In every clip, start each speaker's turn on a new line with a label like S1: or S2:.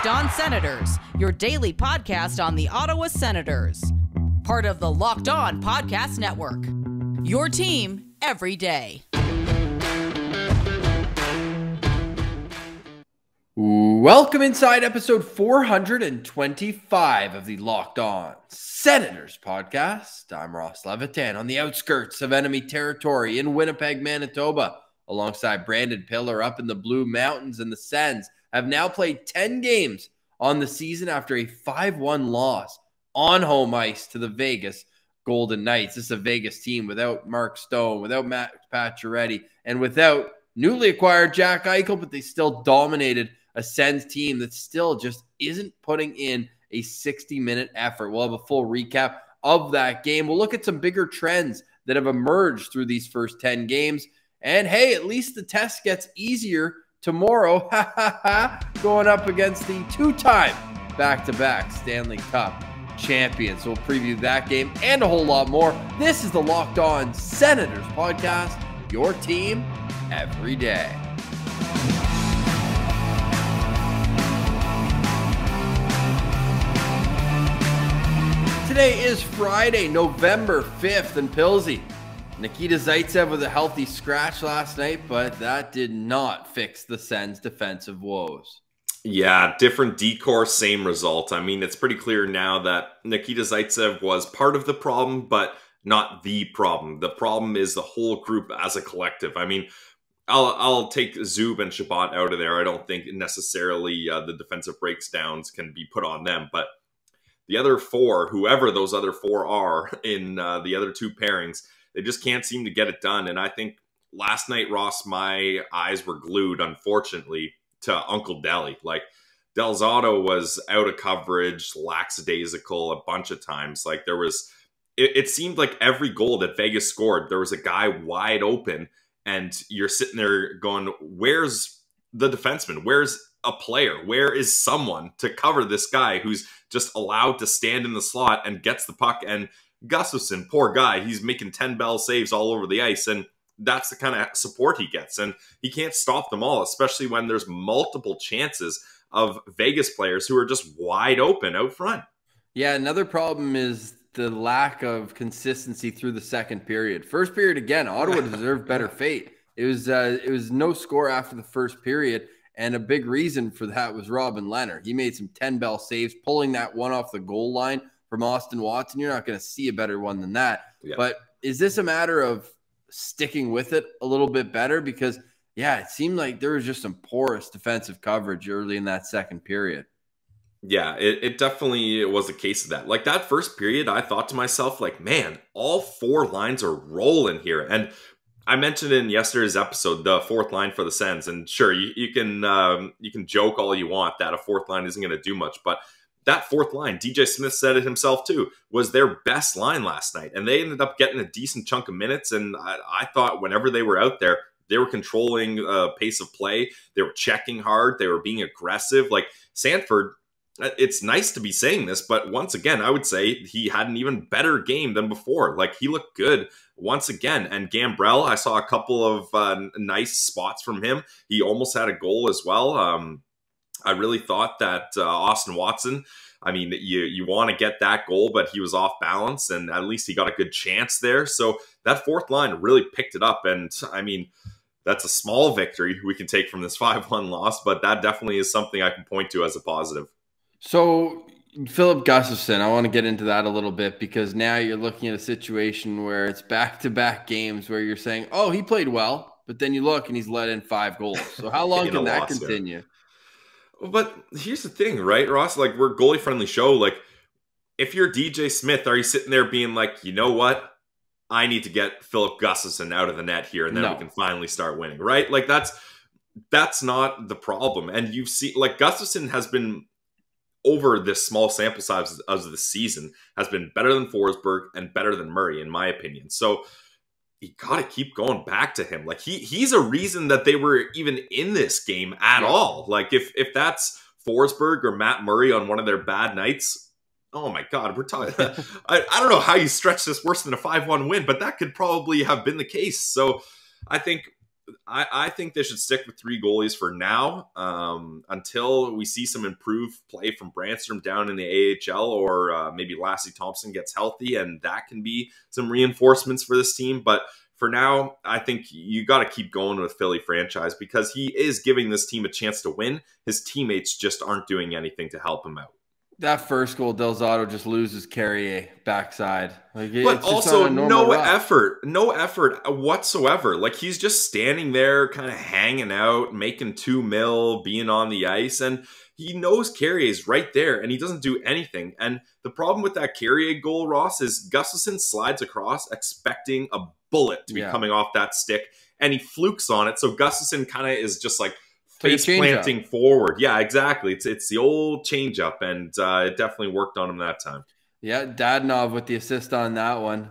S1: Locked On Senators, your daily podcast on the Ottawa Senators. Part of the Locked On Podcast Network. Your team every day.
S2: Welcome inside episode 425 of the Locked On Senators podcast. I'm Ross Levitan on the outskirts of enemy territory in Winnipeg, Manitoba, alongside Brandon Piller up in the Blue Mountains, and the Sens have now played 10 games on the season after a 5-1 loss on home ice to the Vegas Golden Knights. This is a Vegas team without Mark Stone, without Matt Pacioretty, and without newly acquired Jack Eichel, but they still dominated a Sens team that still just isn't putting in a 60-minute effort. We'll have a full recap of that game. We'll look at some bigger trends that have emerged through these first 10 games. And hey, at least the test gets easier tomorrow, going up against the two-time back-to-back Stanley Cup champions. So we'll preview that game and a whole lot more. This is the Locked On Senators podcast, your team every day. Today is Friday, November 5th, and Pilsy. Nikita Zaitsev with a healthy scratch last night, but that did not fix the Sens' defensive woes.
S3: Yeah, different decor, same result. I mean, it's pretty clear now that Nikita Zaitsev was part of the problem, but not the problem. The problem is the whole group as a collective. I mean, I'll take Zub and Shabbat out of there. I don't think necessarily the defensive breakdowns can be put on them, but the other four, whoever those other four are in the other two pairings, they just can't seem to get it done. And I think last night, Ross, my eyes were glued, unfortunately, to Uncle Deli. Like, Delzato was out of coverage, lackadaisical a bunch of times. Like, there was, it seemed like every goal that Vegas scored, there was a guy wide open, and you're sitting there going, where's the defenseman? Where's a player? Where is someone to cover this guy who's just allowed to stand in the slot and gets the puck? And Gustafsson, poor guy, he's making 10 bell saves all over the ice, and that's the kind of support he gets. And he can't stop them all, especially when there's multiple chances of Vegas players who are just wide open out front.
S2: Yeah, another problem is the lack of consistency through the second period. First period, again, Ottawa deserved better fate. It was no score after the first period, and a big reason for that was Robin Lehner. He made some 10 bell saves, pulling that one off the goal line from Austin Watson. You're not going to see a better one than that. Yeah. But is this a matter of sticking with it a little bit better? Because, yeah, it seemed like there was just some porous defensive coverage early in that second period.
S3: Yeah, it definitely was a case of that. Like, that first period, I thought to myself, like, man, all four lines are rolling here. And I mentioned in yesterday's episode the fourth line for the Sens, and sure, you can joke all you want that a fourth line isn't going to do much, but that fourth line, DJ Smith said it himself too, was their best line last night, and they ended up getting a decent chunk of minutes. And I thought whenever they were out there, they were controlling pace of play, they were checking hard, they were being aggressive. Like, Sanford, it's nice to be saying this, but once again, I would say he had an even better game than before. Like, he looked good once again. And Gambrell, I saw a couple of nice spots from him. He almost had a goal as well. I really thought that Austin Watson, I mean, you want to get that goal, but he was off balance, and at least he got a good chance there. So that fourth line really picked it up. And I mean, that's a small victory we can take from this 5-1 loss, but that definitely is something I can point to as a positive.
S2: So Philip Gustafsson, I want to get into that a little bit, because now you're looking at a situation where it's back-to-back games where you're saying, oh, he played well, but then you look and he's let in 5 goals. So how long can that continue?
S3: Yeah. But here's the thing, right, Ross? Like, we're a goalie-friendly show. Like, if you're DJ Smith, are you sitting there being like, you know what? I need to get Philip Gustafsson out of the net here, and then we can finally start winning, right? Like, that's not the problem. And you've seen, like, Gustafsson has been, over this small sample size of the season, has been better than Forsberg and better than Murray, in my opinion. So you got to keep going back to him. Like, he's a reason that they were even in this game at all. Like, if that's Forsberg or Matt Murray on one of their bad nights, oh my God, we're talking. I don't know how you stretch this worse than a 5-1 win, but that could probably have been the case. So I think I think they should stick with 3 goalies for now until we see some improved play from Brandstrom down in the AHL, or maybe Lassie Thompson gets healthy, and that can be some reinforcements for this team. But for now, I think you got to keep going with Philly franchise because he is giving this team a chance to win. His teammates just aren't doing anything to help him out.
S2: That first goal, Del Zotto just loses Carrier backside.
S3: But also no effort whatsoever. Like, he's just standing there kind of hanging out, making $2 million, being on the ice. And he knows Carrier's right there and he doesn't do anything. And the problem with that Carrier goal, Ross, is Gustafsson slides across expecting a bullet to be coming off that stick. And he flukes on it. So Gustafsson kind of is just like, face planting forward. Yeah, exactly. It's the old changeup, and it definitely worked on him that time.
S2: Yeah, Dadonov with the assist on that one,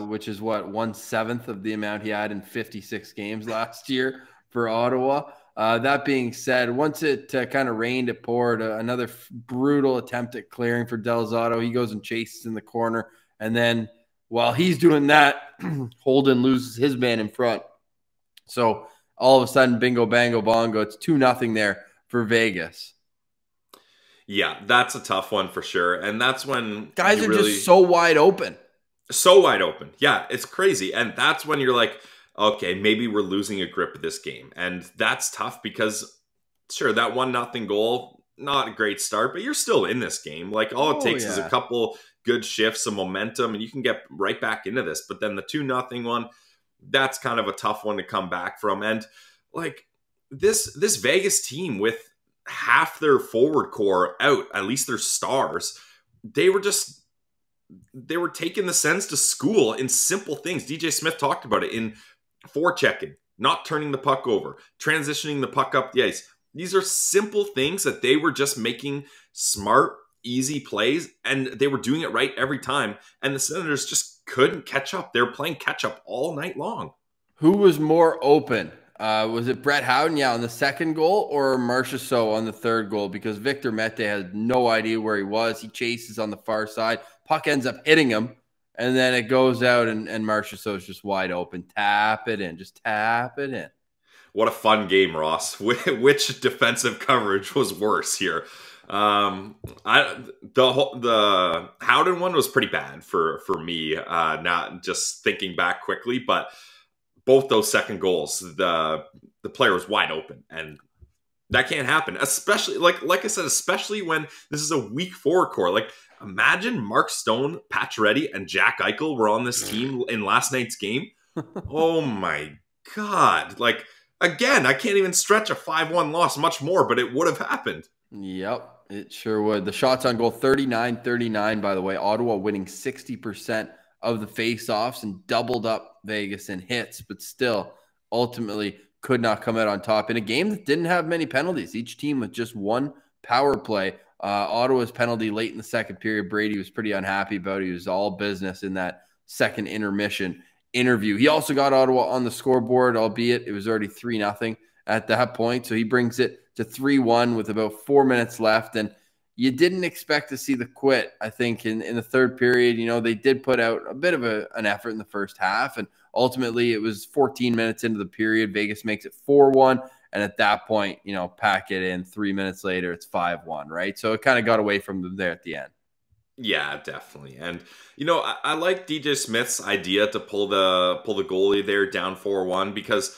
S2: which is what, 1/7 of the amount he had in 56 games last year for Ottawa. That being said, once it kind of rained, it poured. Another brutal attempt at clearing for Del Zotto. He goes and chases in the corner, and then while he's doing that, Holden loses his man in front. So all of a sudden, bingo, bango, bongo, it's 2-0 there for Vegas.
S3: Yeah, that's a tough one for sure. And that's when
S2: guys are just so wide open.
S3: So wide open. Yeah, it's crazy. And that's when you're like, okay, maybe we're losing a grip of this game. And that's tough because, sure, that 1-0 goal, not a great start, but you're still in this game. Like, all it takes is a couple good shifts of momentum, and you can get right back into this. But then the 2-0 one, that's kind of a tough one to come back from. And like this Vegas team with half their forward core out, at least their stars, they were taking the Sens to school in simple things. DJ Smith talked about it in forechecking, not turning the puck over, transitioning the puck up the ice. These are simple things that they were just making smart, easy plays, and they were doing it right every time. And the Senators just couldn't catch up. They were playing catch up all night long.
S2: Who was more open? Was it Brett Howden, on the second goal, or Marchessault on the third goal? Because Victor Mete had no idea where he was. He chases on the far side. Puck ends up hitting him, and then it goes out, and Marchessault's just wide open. Tap it in. Just tap it in.
S3: What a fun game, Ross. Which defensive coverage was worse here? The Howden one was pretty bad for me, not just thinking back quickly, but both those second goals, the player was wide open, and that can't happen, especially like I said, especially when this is a weak forward core. Like, imagine Mark Stone, Pacioretty, and Jack Eichel were on this team in last night's game. Oh my God. Like, again, I can't even stretch a 5-1 loss much more, but it would have happened.
S2: Yep. It sure would. The shots on goal, 39-39, by the way. Ottawa winning 60% of the faceoffs and doubled up Vegas in hits, but still ultimately could not come out on top in a game that didn't have many penalties. Each team with just one power play. Ottawa's penalty late in the second period, Brady was pretty unhappy about. He was all business in that second intermission interview. He also got Ottawa on the scoreboard, albeit it was already 3-0 at that point. So he brings it to 3-1 with about 4 minutes left. And you didn't expect to see the quit, I think, in the third period. You know, they did put out a bit of an effort in the first half. And ultimately, it was 14 minutes into the period. Vegas makes it 4-1. And at that point, you know, pack it in. 3 minutes later, it's 5-1, right? So it kind of got away from them there at the end.
S3: Yeah, definitely. And, you know, I like DJ Smith's idea to pull the goalie there down 4-1 because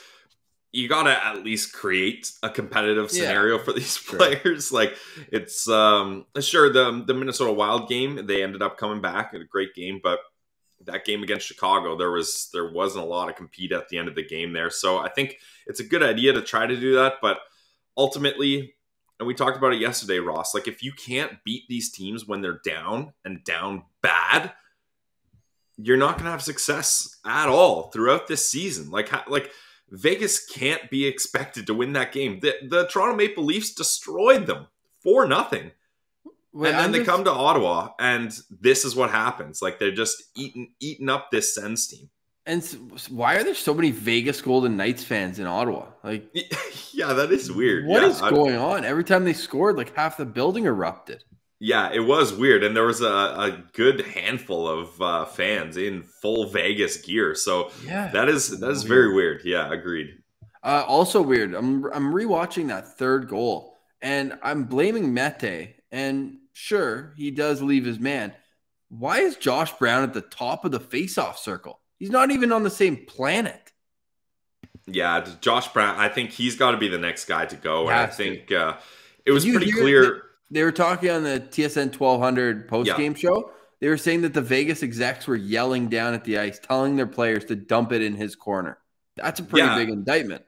S3: you got to at least create a competitive scenario for these players. Like, it's sure the Minnesota Wild game, they ended up coming back in a great game, but that game against Chicago, there wasn't a lot of compete at the end of the game there. So I think it's a good idea to try to do that, but ultimately, and we talked about it yesterday, Ross, like, if you can't beat these teams when they're down and down bad, you're not going to have success at all throughout this season. Like Vegas can't be expected to win that game. The Toronto Maple Leafs destroyed them 4-0. And then they come to Ottawa, and this is what happens. Like, they're just eating up this Sens team.
S2: And why are there so many Vegas Golden Knights fans in Ottawa? Like,
S3: yeah, that is weird.
S2: What is going on? Every time they scored, like, half the building erupted.
S3: Yeah, it was weird. And there was a good handful of fans in full Vegas gear. So yeah, that is very weird. Yeah, agreed.
S2: Also weird. I'm rewatching that third goal, and I'm blaming Mete. And sure, he does leave his man. Why is Josh Brown at the top of the faceoff circle? He's not even on the same planet.
S3: Yeah, Josh Brown, I think he's got to be the next guy to go. And I think it was
S2: Did you
S3: pretty
S2: hear
S3: clear.
S2: They were talking on the TSN 1200 post-game show. They were saying that the Vegas execs were yelling down at the ice, telling their players to dump it in his corner. That's a pretty big indictment.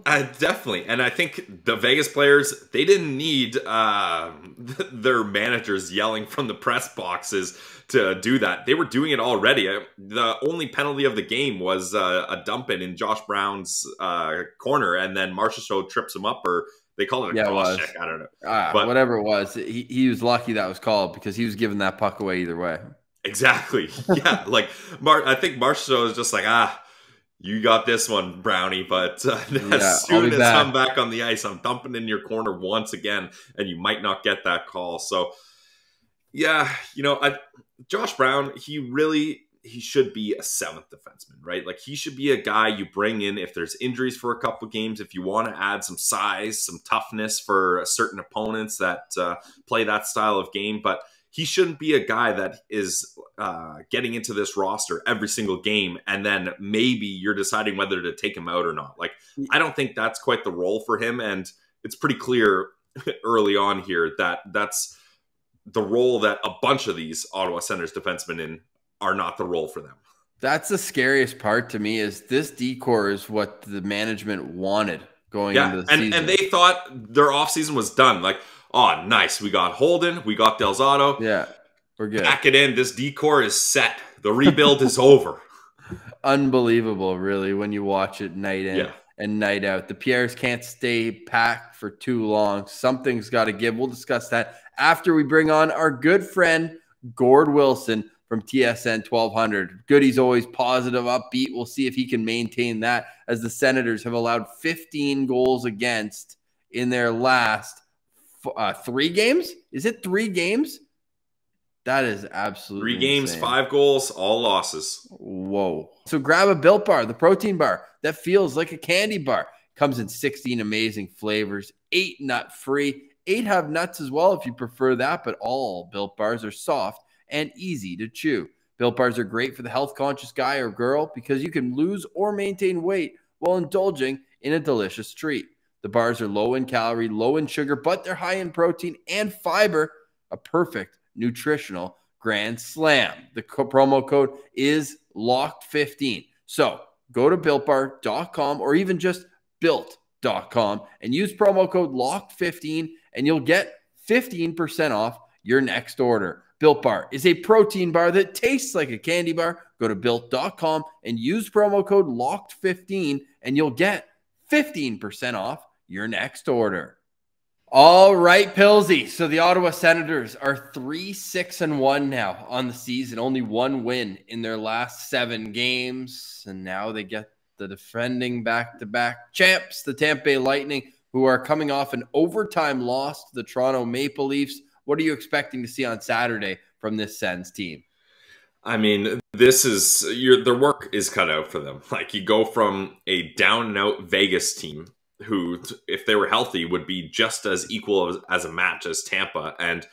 S3: Definitely. And I think the Vegas players, they didn't need their managers yelling from the press boxes to do that. They were doing it already. The only penalty of the game was a dump in Josh Brown's corner, and then Marchessault trips him up, or they call it a cross check. I don't know.
S2: But whatever it was, he was lucky that was called, because he was giving that puck away either way.
S3: Exactly. Yeah. Like, I think Marchessault is just like, you got this one, Brownie, but as soon as I'm back on the ice, I'm dumping in your corner once again, and you might not get that call. So, yeah, Josh Brown, he should be a seventh defenseman, right? Like, he should be a guy you bring in if there's injuries for a couple games, if you want to add some size, some toughness for certain opponents that play that style of game, but he shouldn't be a guy that is getting into this roster every single game, and then maybe you're deciding whether to take him out or not. Like, I don't think that's quite the role for him, and it's pretty clear early on here that that's the role that a bunch of these Ottawa Senators defensemen are not the role for them. That's
S2: the scariest part to me, is this decor is what the management wanted going into the season.
S3: And they thought their offseason was done. Like, oh, nice. We got Holden. We got Del Zotto.
S2: Yeah, we're good.
S3: Pack it in. This decor is set. The rebuild is over.
S2: Unbelievable, really, when you watch it night in and night out. The Pierres can't stay packed for too long. Something's got to give. We'll discuss that after we bring on our good friend, Gord Wilson from TSN 1200. Goody's always positive, upbeat. We'll see if he can maintain that, as the Senators have allowed 15 goals against in their last 3 games. Is it 3 games? That is absolutely
S3: 3 games,
S2: insane.
S3: 5 goals, all losses.
S2: Whoa. So grab a Built Bar, the protein bar that feels like a candy bar. Comes in 16 amazing flavors, 8 nut-free. 8 have nuts as well if you prefer that, but all Built Bars are soft and easy to chew. Built Bars are great for the health-conscious guy or girl, because you can lose or maintain weight while indulging in a delicious treat. The bars are low in calorie, low in sugar, but they're high in protein and fiber, a perfect nutritional grand slam. The promo code is LOCKED15. So go to BuiltBar.com or even just Built.com and use promo code LOCKED15, and you'll get 15% off your next order. Built Bar is a protein bar that tastes like a candy bar. Go to Built.com and use promo code LOCKED15, and you'll get 15% off your next order. All right, Pillsy. So the Ottawa Senators are 3-6-1 now on the season. Only 1 win in their last 7 games. And now they get the defending back-to-back champs, the Tampa Bay Lightning, who are coming off an overtime loss to the Toronto Maple Leafs. What are you expecting to see on Saturday from this Sens team?
S3: I mean, this is their work is cut out for them. Like, you go from a down-and-out Vegas team who, if they were healthy, would be just as equal as a match as Tampa. And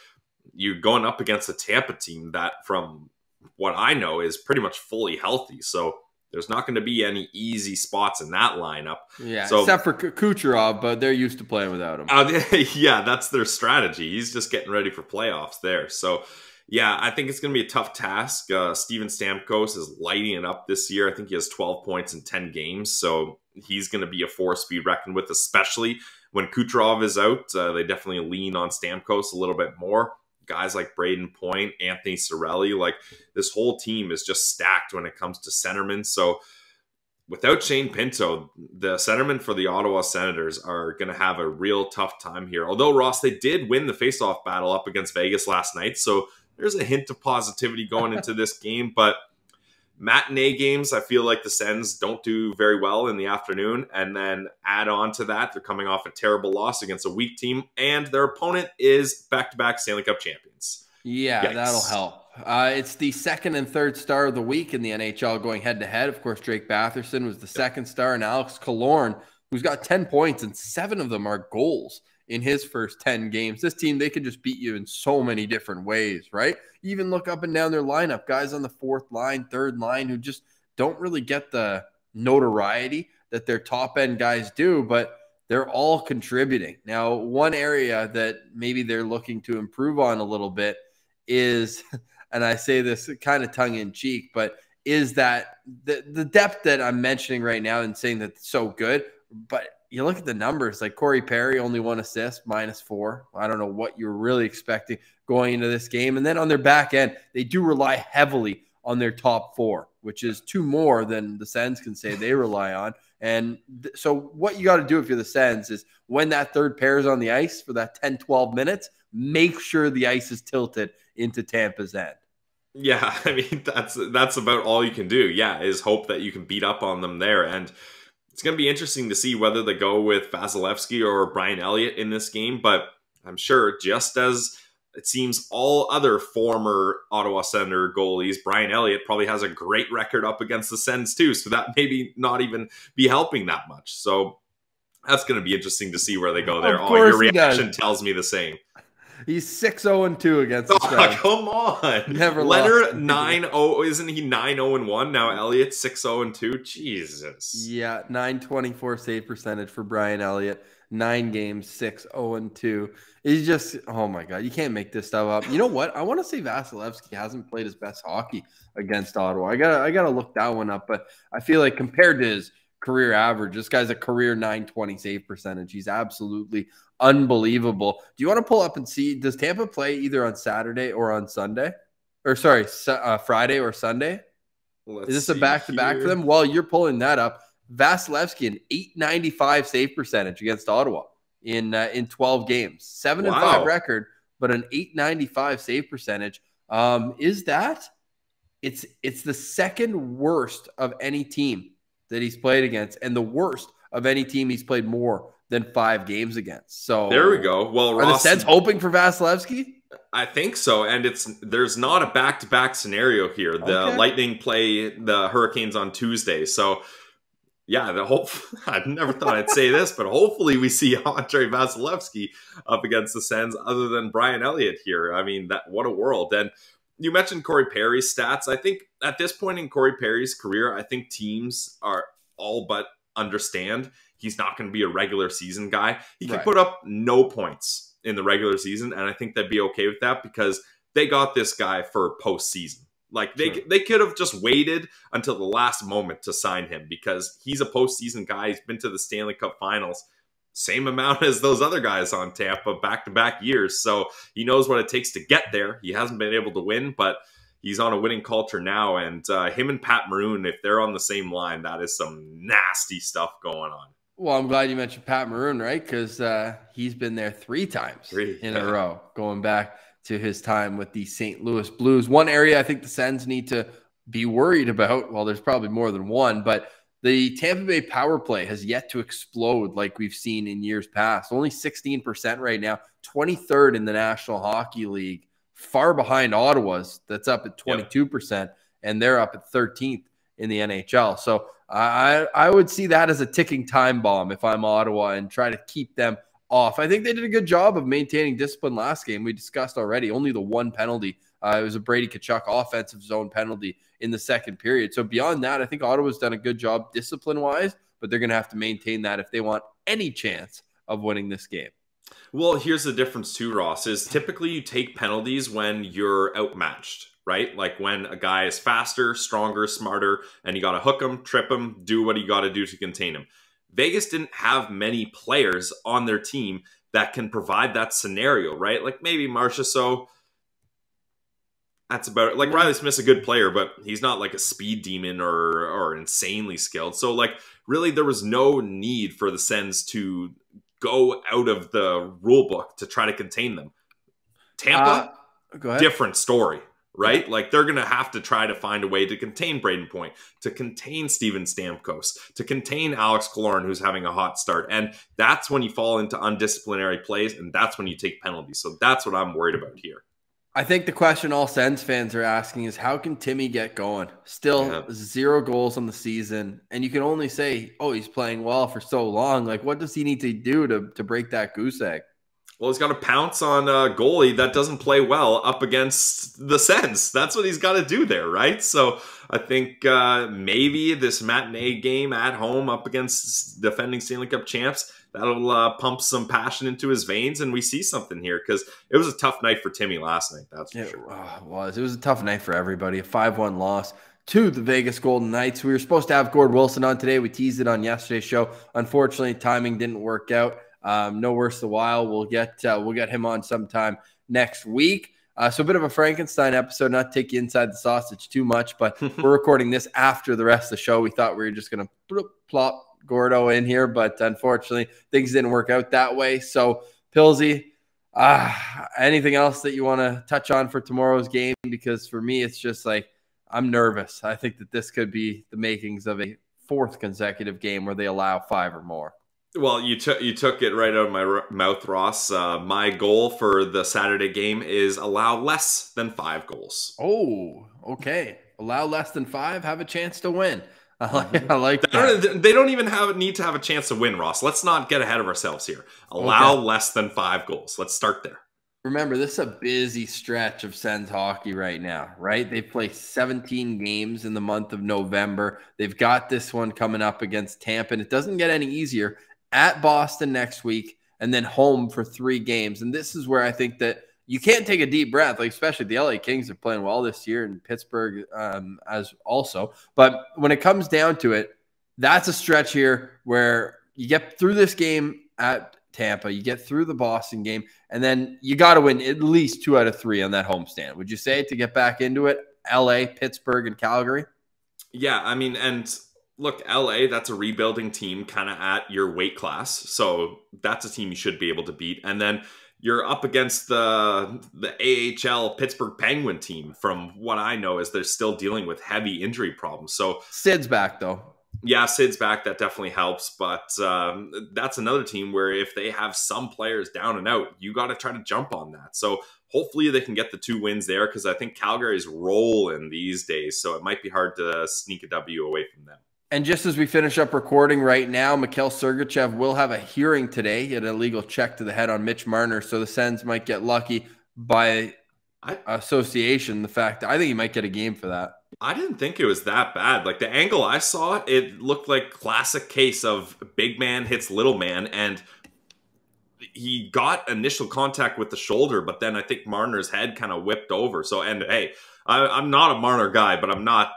S3: you're going up against a Tampa team that, from what I know, is pretty much fully healthy. So there's not going to be any easy spots in that lineup.
S2: Yeah, so, except for Kucherov, but they're used to playing without him.
S3: Yeah, that's their strategy. He's just getting ready for playoffs there. So, yeah, I think it's going to be a tough task. Steven Stamkos is lighting it up this year. I think he has 12 points in 10 games. So he's going to be a force to be reckoned with, especially when Kucherov is out. They definitely lean on Stamkos a little bit more. Guys like Braden Point, Anthony Cirelli, like, this whole team is just stacked when it comes to centermen. So without Shane Pinto, the centermen for the Ottawa Senators are going to have a real tough time here. Although, Ross, they did win the faceoff battle up against Vegas last night, so there's a hint of positivity going into this game. But matinee games, I feel like the Sens don't do very well in the afternoon. And then add on to that, they're coming off a terrible loss against a weak team, and their opponent is back-to-back Stanley Cup champions.
S2: Yeah, yikes. That'll help. It's the second and third star of the week in the NHL going head-to-head. Of course, Drake Batherson was the second star, and Alex Killorn, who's got 10 points, and 7 of them are goals in his first 10 games. This team, they can just beat you in so many different ways, right? You even look up and down their lineup, guys on the 4th line, 3rd line who just don't really get the notoriety that their top-end guys do, but they're all contributing. Now, one area that maybe they're looking to improve on a little bit is, and I say this kind of tongue-in-cheek, but is that the depth that I'm mentioning right now and saying that's so good, but you look at the numbers, like Corey Perry, only 1 assist, -4. I don't know what you're really expecting going into this game. And then on their back end, they do rely heavily on their top 4, which is 2 more than the Sens can say they rely on. And so what you got to do if you're the Sens is when that third pair is on the ice for that 10, 12 minutes, make sure the ice is tilted into Tampa's end.
S3: Yeah, I mean, that's about all you can do. Yeah, is hope that you can beat up on them there. And it's going to be interesting to see whether they go with Vasilevsky or Brian Elliott in this game. But I'm sure, just as it seems all other former Ottawa Senator goalies, Brian Elliott probably has a great record up against the Sens too. So that maybe not even be helping that much. So that's going to be interesting to see where they go there.
S2: Of course,
S3: your reaction tells me the same.
S2: He's 6-0-2 against the Sens.
S3: Come on.
S2: Never
S3: Leonard
S2: lost.
S3: 9-0. Isn't he 9-0-1? Now Elliott 6-0-2. Jesus.
S2: Yeah, .924 save percentage for Brian Elliott. 9 games, 6-0-2. He's just, oh my God, you can't make this stuff up. You know what? I want to say Vasilevsky hasn't played his best hockey against Ottawa. I gotta look that one up, but I feel like compared to his career average, this guy's a career .920 save percentage. He's absolutely unbelievable. Do you want to pull up and see, does Tampa play either on Saturday or on Sunday? Or sorry, Friday or Sunday? Is this a back-to-back for them? While you're pulling that up, Vasilevsky, an .895 save percentage against Ottawa in 12 games. 7-5 record, but an .895 save percentage. Is that? It's the second worst of any team that he's played against, and the worst of any team he's played more than 5 games against. So
S3: there we go. Well,
S2: are
S3: Ross,
S2: the Sens hoping for Vasilevsky?
S3: I think so, and there's not a back-to-back scenario here. The Lightning play the Hurricanes on Tuesday, so yeah, I never thought I'd say this, but hopefully we see Andrei Vasilevsky up against the Sens other than Brian Elliott here. I mean, what a world. And you mentioned Corey Perry's stats. I think at this point in Corey Perry's career, I think teams are all but understand he's not going to be a regular season guy. He can put up no points in the regular season, and I think they'd be okay with that because they got this guy for postseason. Like they could have just waited until the last moment to sign him because he's a postseason guy. He's been to the Stanley Cup Finals, same amount as those other guys on Tampa back-to-back years. So he knows what it takes to get there. He hasn't been able to win, but he's on a winning culture now. And him and Pat Maroon, if they're on the same line, that is some nasty stuff going on.
S2: Well, I'm glad you mentioned Pat Maroon, right? Because he's been there 3 times in a row, going back to his time with the St. Louis Blues. One area I think the Sens need to be worried about, well, there's probably more than one, but the Tampa Bay power play has yet to explode like we've seen in years past. Only 16% right now, 23rd in the National Hockey League, far behind Ottawa's that's up at 22%, and they're up at 13th in the NHL. So I would see that as a ticking time bomb if I'm Ottawa and try to keep them off. I think they did a good job of maintaining discipline last game. We discussed already only the 1 penalty. It was a Brady Tkachuk offensive zone penalty in the second period. So beyond that, I think Ottawa's done a good job discipline-wise, but they're going to have to maintain that if they want any chance of winning this game.
S3: Well, here's the difference too, Ross, is typically you take penalties when you're outmatched, right? Like when a guy is faster, stronger, smarter, and you got to hook him, trip him, do what you got to do to contain him. Vegas didn't have many players on their team that can provide that scenario, right? Like maybe Marchessault, that's about it. Like Riley Smith's a good player, but he's not like a speed demon or insanely skilled. So like really there was no need for the Sens to go out of the rule book to try to contain them. Tampa, different story. Right? Like they're going to have to try to find a way to contain Braden Point, to contain Steven Stamkos, to contain Alex Killorn, who's having a hot start. And that's when you fall into undisciplinary plays, and that's when you take penalties. So that's what I'm worried about here.
S2: I think the question all Sens fans are asking is, how can Timmy get going? Still 0 goals on the season, and you can only say, oh, he's playing well for so long. Like, what does he need to do to break that goose egg?
S3: Well, he's got to pounce on a goalie that doesn't play well up against the Sens. That's what he's got to do there, right? So I think maybe this matinee game at home up against defending Stanley Cup champs, that'll pump some passion into his veins, and we see something here, because it was a tough night for Timmy last night. That's for sure.
S2: It was a tough night for everybody. A 5-1 loss to the Vegas Golden Knights. We were supposed to have Gord Wilson on today. We teased it on yesterday's show. Unfortunately, timing didn't work out. No worse the while. We'll get him on sometime next week. So a bit of a Frankenstein episode, not take you inside the sausage too much, but we're recording this after the rest of the show. We thought we were just going to plop Gordo in here, but unfortunately things didn't work out that way. So Pilsy, anything else that you want to touch on for tomorrow's game? Because for me, it's just like, I'm nervous. I think that this could be the makings of a 4th consecutive game where they allow 5 or more.
S3: Well, you took it right out of my mouth, Ross. My goal for the Saturday game is allow less than 5 goals.
S2: Oh, okay. Allow less than 5, have a chance to win. I like that.
S3: They don't even need to have a chance to win, Ross. Let's not get ahead of ourselves here. Allow less than 5 goals. Let's start there.
S2: Remember, this is a busy stretch of Sens hockey right now, right? They've played 17 games in the month of November. They've got this one coming up against Tampa, and it doesn't get any easier. At Boston next week, and then home for 3 games. And this is where I think that you can't take a deep breath, like especially the LA Kings are playing well this year, and Pittsburgh as also. But when it comes down to it, that's a stretch here where you get through this game at Tampa, you get through the Boston game, and then you got to win at least 2 out of 3 on that homestand. Would you say, to get back into it? LA, Pittsburgh, and Calgary?
S3: Yeah, I mean, and look, LA, that's a rebuilding team kind of at your weight class. So that's a team you should be able to beat. And then you're up against the AHL Pittsburgh Penguin team. From what I know is they're still dealing with heavy injury problems. So
S2: Sid's back, though.
S3: Yeah, Sid's back. That definitely helps. But that's another team where if they have some players down and out, you got to try to jump on that. So hopefully they can get the 2 wins there, because I think Calgary's rolling these days. So it might be hard to sneak a W away from them.
S2: And just as we finish up recording right now, Mikhail Sergachev will have a hearing today. He had an illegal check to the head on Mitch Marner, so the Sens might get lucky by association. The fact that I think he might get a game for that.
S3: I didn't think it was that bad. Like, the angle I saw, it looked like classic case of big man hits little man, and he got initial contact with the shoulder, but then I think Marner's head kind of whipped over. So, and hey, I'm not a Marner guy, but I'm not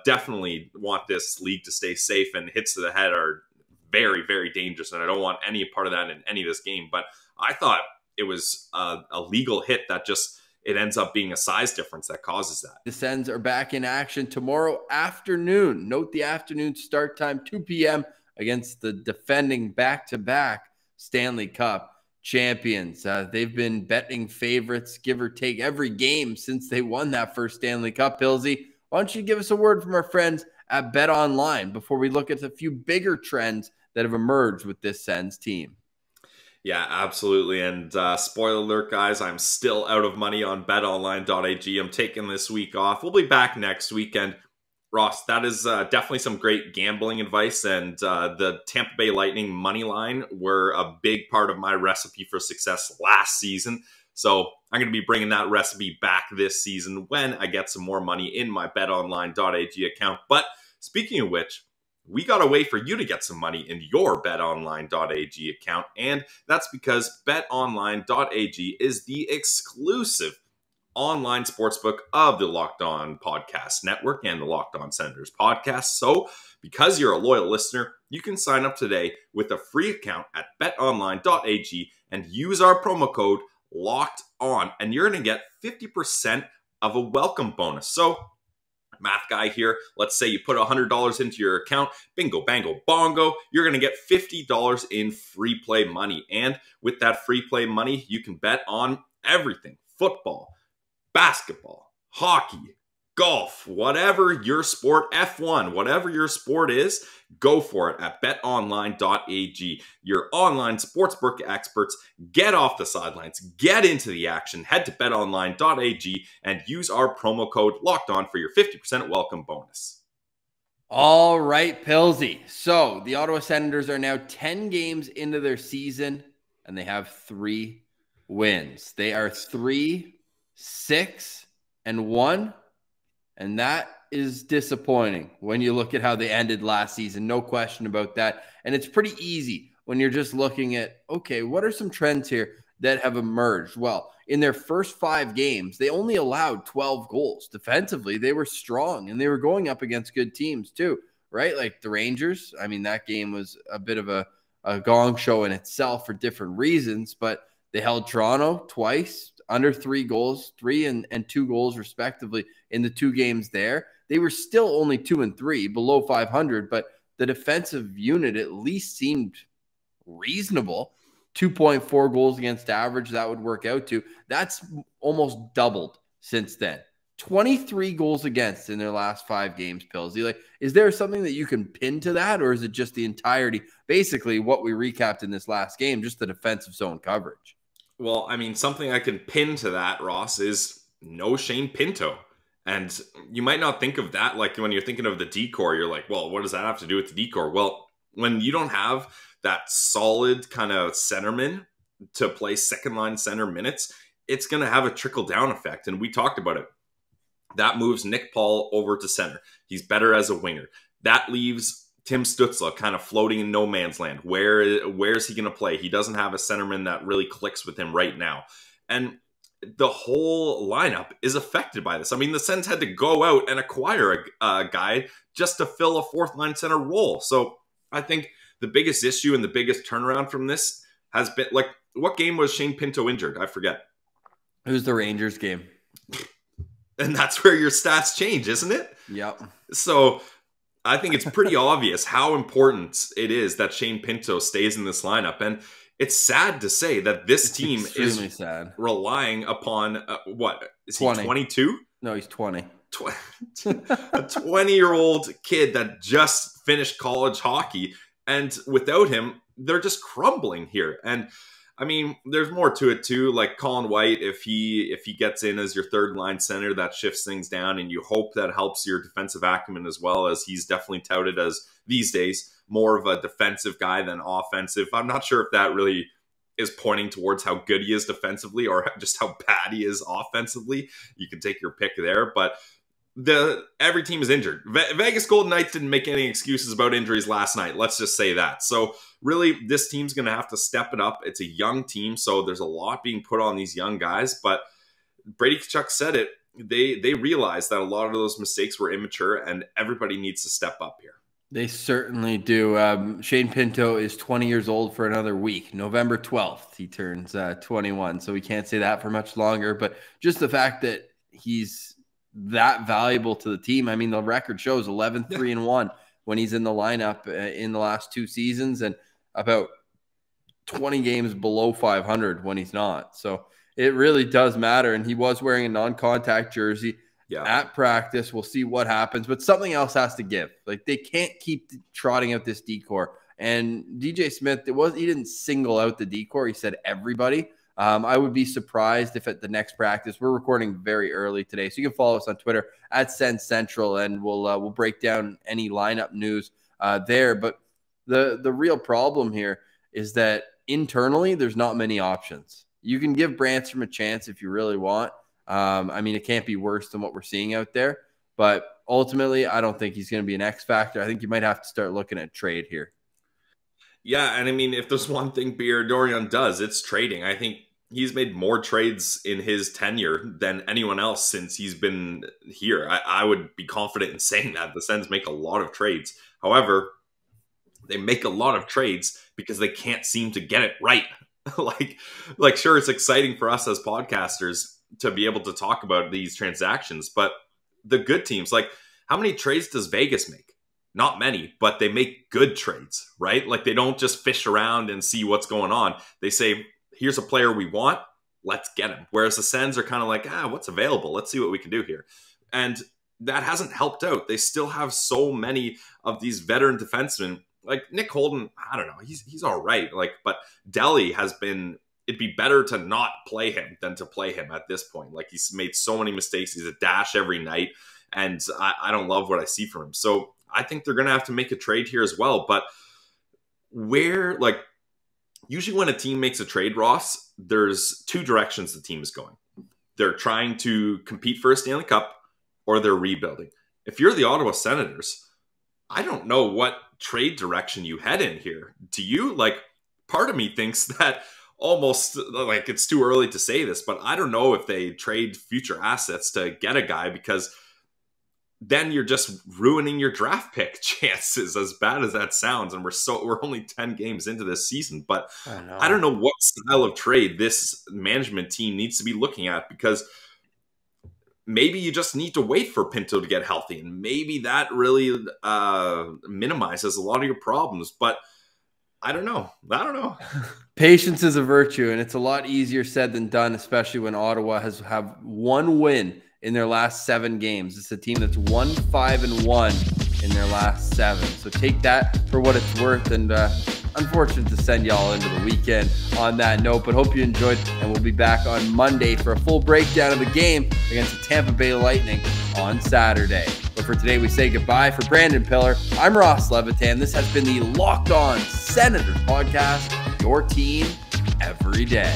S3: definitely want this league to stay safe, and hits to the head are very, very dangerous, and I don't want any part of that in any of this game. But I thought it was a legal hit that just, it ends up being a size difference that causes that.
S2: The Sens are back in action tomorrow afternoon. Note the afternoon start time, 2 p.m. against the defending back-to-back Stanley Cup champions. They've been betting favorites, give or take, every game since they won that first Stanley Cup. Pilsy, why don't you give us a word from our friends at Bet Online before we look at a few bigger trends that have emerged with this Sens team?
S3: Yeah, absolutely. And spoiler alert, guys, I'm still out of money on betonline.ag. I'm taking this week off. We'll be back next weekend. Ross, that is definitely some great gambling advice, and the Tampa Bay Lightning money line were a big part of my recipe for success last season. So I'm going to be bringing that recipe back this season when I get some more money in my betonline.ag account. But speaking of which, we got a way for you to get some money in your betonline.ag account, and that's because betonline.ag is the exclusive online sportsbook of the Locked On Podcast Network and the Locked On Senators podcast. So because you're a loyal listener, you can sign up today with a free account at betonline.ag and use our promo code Locked On, and you're going to get 50% of a welcome bonus. So math guy here, let's say you put $100 into your account, bingo, bango, bongo, you're going to get $50 in free play money. And with that free play money, you can bet on everything: football, basketball, hockey, golf, whatever your sport, F1, whatever your sport is, go for it at betonline.ag. Your online sportsbook experts. Get off the sidelines, get into the action. Head to betonline.ag and use our promo code LOCKEDON for your 50% welcome bonus.
S2: All right, Pilsy. So the Ottawa Senators are now 10 games into their season, and they have 3 wins. They are 3-6-1, and that is disappointing when you look at how they ended last season. No question about that. And it's pretty easy when you're just looking at, okay, what are some trends here that have emerged? Well, in their first 5 games, they only allowed 12 goals. Defensively, they were strong, and they were going up against good teams too, right? Like the Rangers. I mean, that game was a bit of a gong show in itself for different reasons, but they held Toronto twice, under 3 goals, 3 and 2 goals respectively in the 2 games there. They were still only 2-3, below 500, but the defensive unit at least seemed reasonable. 2.4 goals against average, that would work out to. That's almost doubled since then. 23 goals against in their last 5 games, Pillsy. Like, is there something that you can pin to that, or is it just the entirety, basically what we recapped in this last game, just the defensive zone coverage?
S3: Well, I mean, something I can pin to that, Ross, is no Shane Pinto. And you might not think of that, like when you're thinking of the decor, you're like, well, what does that have to do with the decor? Well, when you don't have that solid kind of centerman to play second line center minutes, it's going to have a trickle down effect. And we talked about it. That moves Nick Paul over to center. He's better as a winger. That leaves Tim Stützle kind of floating in no man's land. Where is he going to play? He doesn't have a centerman that really clicks with him right now. And the whole lineup is affected by this. I mean, the Sens had to go out and acquire a guy just to fill a 4th line center role. So I think the biggest issue and the biggest turnaround from this has been, like, what game was Shane Pinto injured? I forget.
S2: It was the Rangers game.
S3: And that's where your stats change, isn't it?
S2: Yep.
S3: So I think it's pretty obvious how important it is that Shane Pinto stays in this lineup. And it's sad to say that this team is
S2: sad.
S3: Relying upon, what? Is
S2: 20.
S3: he 22?
S2: No, he's 20.
S3: A 20-year-old kid that just finished college hockey. And without him, they're just crumbling here. And I mean, there's more to it too. Like Colin White, if he gets in as your 3rd line center, that shifts things down, and you hope that helps your defensive acumen as well, as he's definitely touted as these days more of a defensive guy than offensive. I'm not sure if that really is pointing towards how good he is defensively or just how bad he is offensively. You can take your pick there, but every team is injured. Vegas Golden Knights didn't make any excuses about injuries last night. Let's just say that. So really, this team's going to have to step it up. It's a young team, so there's a lot being put on these young guys. But Brady Tkachuk said it. They realized that a lot of those mistakes were immature, and everybody needs to step up here.
S2: They certainly do. Shane Pinto is 20 years old for another week. November 12th, he turns 21. So we can't say that for much longer. But just the fact that he's that valuable to the team. I mean, the record shows 11-3-1 when he's in the lineup in the last 2 seasons, and about 20 games below 500 when he's not. So it really does matter. And he was wearing a non-contact jersey at practice. We'll see what happens, but something else has to give. Like, they can't keep trotting out this decor. And DJ Smith, he didn't single out the decor. He said everybody. I would be surprised if at the next practice, we're recording very early today, so you can follow us on Twitter at Sens Central, and we'll break down any lineup news there. But the real problem here is that internally, there's not many options. You can give Branstrom a chance if you really want. I mean, it can't be worse than what we're seeing out there. But ultimately, I don't think he's going to be an X factor. I think you might have to start looking at trade here.
S3: Yeah, and I mean, if there's one thing Pierre Dorion does, it's trading. I think he's made more trades in his tenure than anyone else since he's been here. I would be confident in saying that. The Sens make a lot of trades. However, they make a lot of trades because they can't seem to get it right. like sure, it's exciting for us as podcasters to be able to talk about these transactions, but the good teams, like, how many trades does Vegas make? Not many, but they make good trades, right? Like, they don't just fish around and see what's going on. They say, here's a player we want, let's get him. Whereas the Sens are kind of like, what's available? Let's see what we can do here. And that hasn't helped out. They still have so many of these veteran defensemen. Like Nick Holden, I don't know, he's all right. Like, but Delhi has been. It'd be better to not play him than to play him at this point. Like, he's made so many mistakes. He's a dash every night, and I don't love what I see from him. So I think they're going to have to make a trade here as well. But usually when a team makes a trade, Ross, there's two directions the team is going. They're trying to compete for a Stanley Cup, or they're rebuilding. If you're the Ottawa Senators, I don't know what trade direction you head in here. Do you? Like, part of me thinks that almost like it's too early to say this, but I don't know if they trade future assets to get a guy, because then you're just ruining your draft pick chances, as bad as that sounds. And we're only 10 games into this season, but I don't know what style of trade this management team needs to be looking at, because maybe you just need to wait for Pinto to get healthy, and maybe that really minimizes a lot of your problems. But I don't know.
S2: Patience is a virtue, and it's a lot easier said than done, especially when Ottawa have one win in their last 7 games. It's a team that's 1-5-1 in their last 7. So take that for what it's worth, and unfortunate to send y'all into the weekend on that note, but hope you enjoyed, and we'll be back on Monday for a full breakdown of the game against the Tampa Bay Lightning on Saturday. But for today, we say goodbye. For Brandon Piller, I'm Ross Levitan. This has been the Locked On Senators podcast, your team every day.